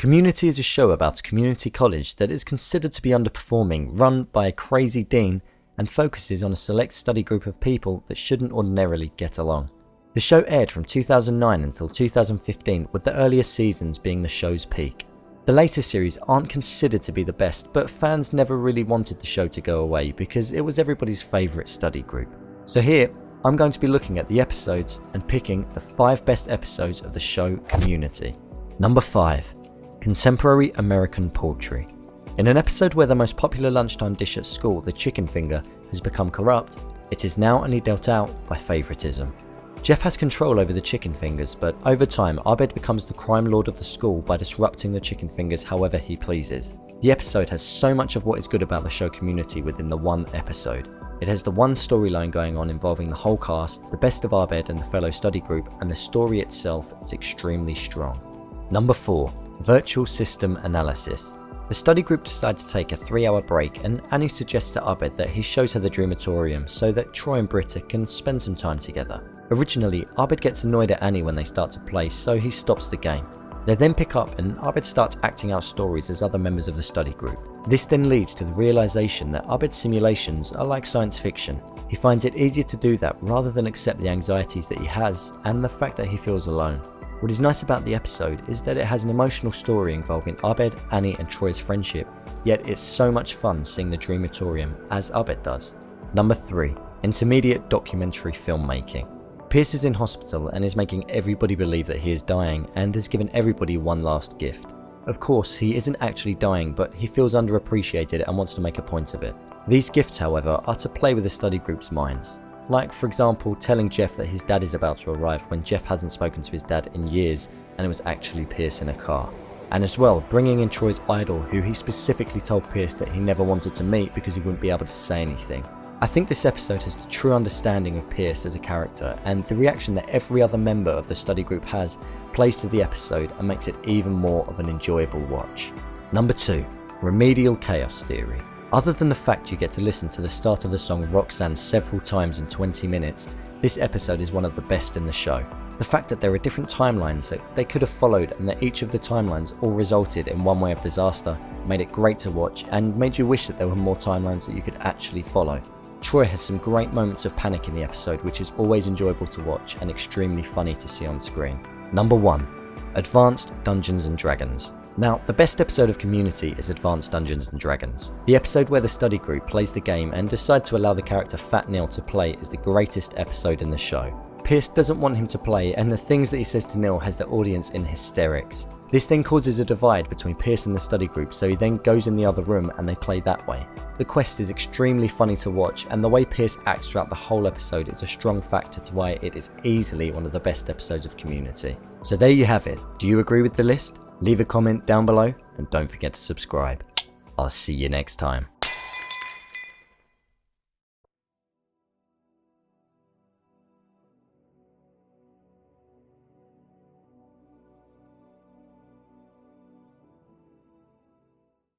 Community is a show about a community college that is considered to be underperforming, run by a crazy dean, and focuses on a select study group of people that shouldn't ordinarily get along. The show aired from 2009 until 2015, with the earlier seasons being the show's peak. The later series aren't considered to be the best, but fans never really wanted the show to go away because it was everybody's favourite study group. So here, I'm going to be looking at the episodes and picking the 5 best episodes of the show Community. Number 5. Contemporary American Poultry. In an episode where the most popular lunchtime dish at school, the chicken finger, has become corrupt, it is now only dealt out by favouritism. Jeff has control over the chicken fingers, but over time Abed becomes the crime lord of the school by disrupting the chicken fingers however he pleases. The episode has so much of what is good about the show Community within the one episode. It has the one storyline going on involving the whole cast, the best of Abed and the fellow study group, and the story itself is extremely strong. Number 4. Virtual System Analysis. The study group decide to take a 3-hour break, and Annie suggests to Abed that he shows her the Dreamatorium so that Troy and Britta can spend some time together. Originally, Abed gets annoyed at Annie when they start to play, so he stops the game. They then pick up and Abed starts acting out stories as other members of the study group. This then leads to the realization that Abed's simulations are like science fiction. He finds it easier to do that rather than accept the anxieties that he has and the fact that he feels alone. What is nice about the episode is that it has an emotional story involving Abed, Annie and Troy's friendship, yet it's so much fun seeing the Dreamatorium as Abed does. Number 3. Intermediate Documentary Filmmaking. Pierce is in hospital and is making everybody believe that he is dying and has given everybody one last gift. Of course, he isn't actually dying, but he feels underappreciated and wants to make a point of it. These gifts, however, are to play with the study group's minds. Like, for example, telling Jeff that his dad is about to arrive when Jeff hasn't spoken to his dad in years and it was actually Pierce in a car. And as well, bringing in Troy's idol, who he specifically told Pierce that he never wanted to meet because he wouldn't be able to say anything. I think this episode has the true understanding of Pierce as a character, and the reaction that every other member of the study group has plays to the episode and makes it even more of an enjoyable watch. Number 2. Remedial Chaos Theory. Other than the fact you get to listen to the start of the song Roxanne several times in 20 minutes, this episode is one of the best in the show. The fact that there are different timelines that they could have followed and that each of the timelines all resulted in one way of disaster made it great to watch and made you wish that there were more timelines that you could actually follow. Troy has some great moments of panic in the episode, which is always enjoyable to watch and extremely funny to see on screen. Number 1. Advanced Dungeons & Dragons. Now, the best episode of Community is Advanced Dungeons & Dragons. The episode where the study group plays the game and decide to allow the character Fat Neil to play is the greatest episode in the show. Pierce doesn't want him to play, and the things that he says to Neil has the audience in hysterics. This then causes a divide between Pierce and the study group, so he then goes in the other room and they play that way. The quest is extremely funny to watch, and the way Pierce acts throughout the whole episode is a strong factor to why it is easily one of the best episodes of Community. So there you have it. Do you agree with the list? Leave a comment down below and don't forget to subscribe. I'll see you next time.